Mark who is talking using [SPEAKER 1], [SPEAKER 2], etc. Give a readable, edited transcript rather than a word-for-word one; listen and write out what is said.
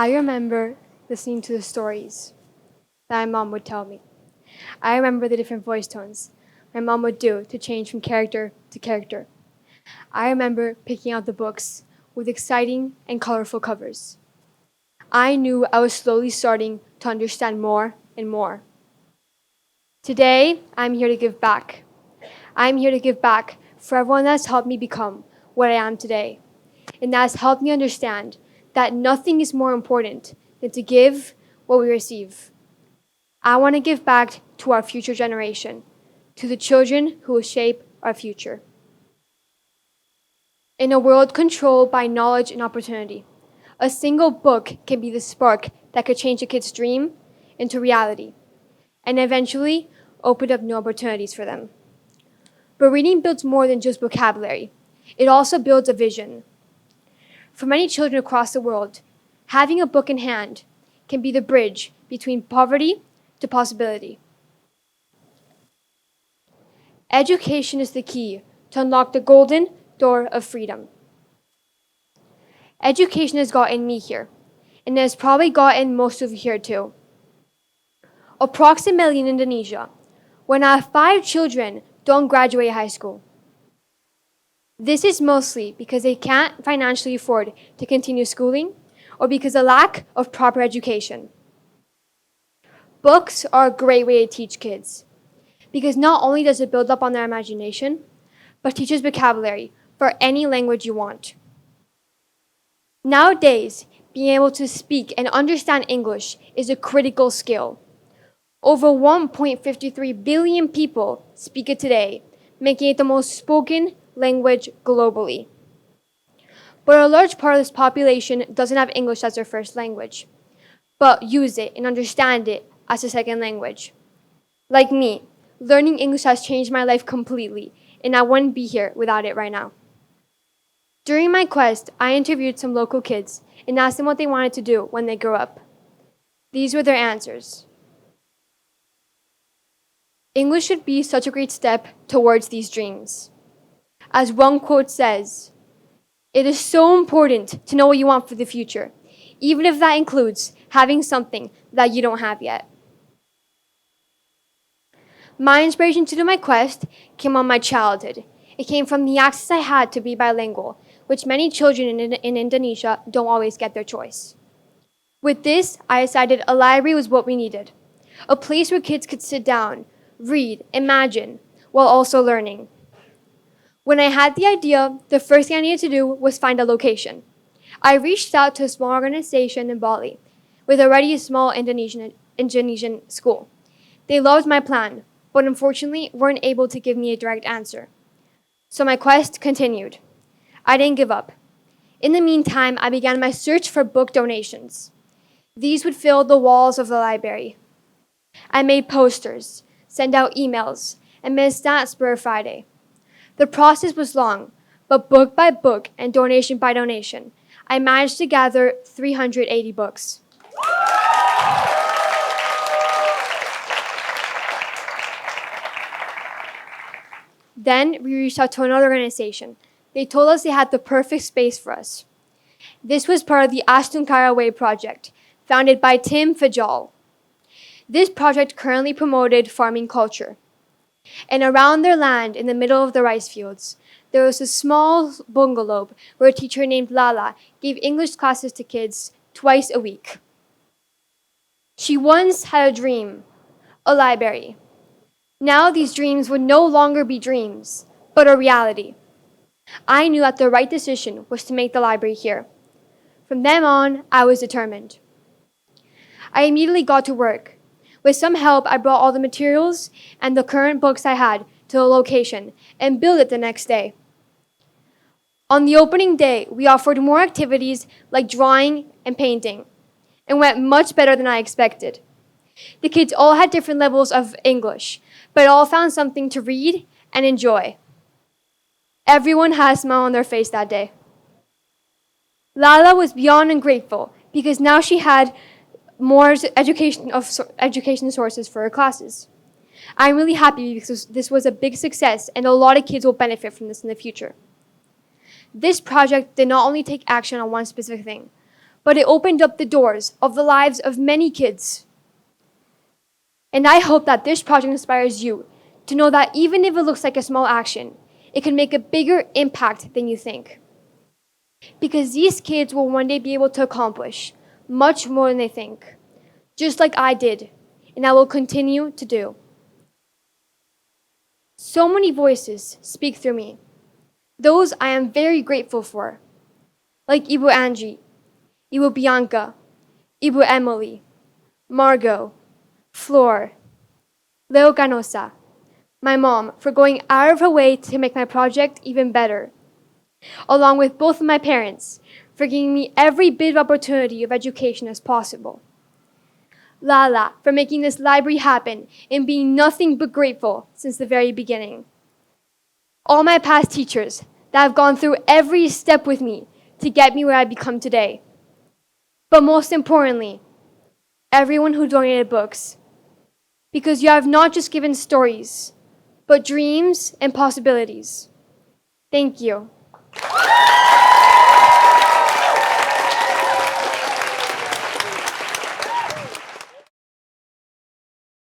[SPEAKER 1] I remember listening to the stories that my mom would tell me. I remember the different voice tones my mom would do to change from character to character. I remember picking out the books with exciting and colorful covers. I knew I was slowly starting to understand more and more. Today, I'm here to give back. I'm here to give back for everyone that's helped me become what I am today, and that has helped me understand that nothing is more important than to give what we receive. I want to give back to our future generation, to the children who will shape our future. In a world controlled by knowledge and opportunity, a single book can be the spark that could change a kid's dream into reality and eventually open up new opportunities for them. But reading builds more than just vocabulary. It also builds a vision. For many children across the world, having a book in hand can be the bridge between poverty to possibility. Education is the key to unlock the golden door of freedom. Education has gotten me here, and it has probably gotten most of you here too. Approximately in Indonesia, 1 out of 5 children don't graduate high school. This is mostly because they can't financially afford to continue schooling or because of lack of proper education. Books are a great way to teach kids because not only does it build up on their imagination, but teaches vocabulary for any language you want. Nowadays, being able to speak and understand English is a critical skill. Over 1.53 billion people speak it today, making it the most spoken language globally. But a large part of this population doesn't have English as their first language, but use it and understand it as a second language. Like me, learning English has changed my life completely, and I wouldn't be here without it right now. During my quest, I interviewed some local kids and asked them what they wanted to do when they grew up. These were their answers. English should be such a great step towards these dreams. As one quote says, "It is so important to know what you want for the future, even if that includes having something that you don't have yet." My inspiration to do my quest came on my childhood. It came from the access I had to be bilingual, which many children in Indonesia don't always get their choice. With this, I decided a library was what we needed. A place where kids could sit down, read, imagine, while also learning. When I had the idea, the first thing I needed to do was find a location. I reached out to a small organization in Bali with already a small Indonesian school. They loved my plan, but unfortunately weren't able to give me a direct answer. So my quest continued. I didn't give up. In the meantime, I began my search for book donations. These would fill the walls of the library. I made posters, sent out emails, and made a stats for Friday. The process was long, but book by book and donation by donation, I managed to gather 380 books. Then we reached out to another organization. They told us they had the perfect space for us. This was part of the Astunkara Way project, founded by Tim Fajal. This project currently promoted farming culture. And around their land, in the middle of the rice fields, there was a small bungalow where a teacher named Lala gave English classes to kids twice a week. She once had a dream, a library. Now these dreams would no longer be dreams, but a reality. I knew that the right decision was to make the library here. From then on, I was determined. I immediately got to work. With some help, I brought all the materials and the current books I had to the location and built it the next day. On the opening day, we offered more activities like drawing and painting, and went much better than I expected. The kids all had different levels of English, but all found something to read and enjoy. Everyone had a smile on their face that day. Lala was beyond ungrateful because now she had more education sources for her classes. I'm really happy because this was a big success and a lot of kids will benefit from this in the future. This project did not only take action on one specific thing, but it opened up the doors of the lives of many kids. And I hope that this project inspires you to know that even if it looks like a small action, it can make a bigger impact than you think. Because these kids will one day be able to accomplish much more than they think, just like I did, and I will continue to do. So many voices speak through me. Those I am very grateful for, like Ibu Angie, Ibu Bianca, Ibu Emily, Margot, Flor, Leo Canosa, my mom for going out of her way to make my project even better, along with both of my parents for giving me every bit of opportunity of education as possible. Lala for making this library happen and being nothing but grateful since the very beginning. All my past teachers that have gone through every step with me to get me where I become today. But most importantly, everyone who donated books. Because you have not just given stories, but dreams and possibilities. Thank you.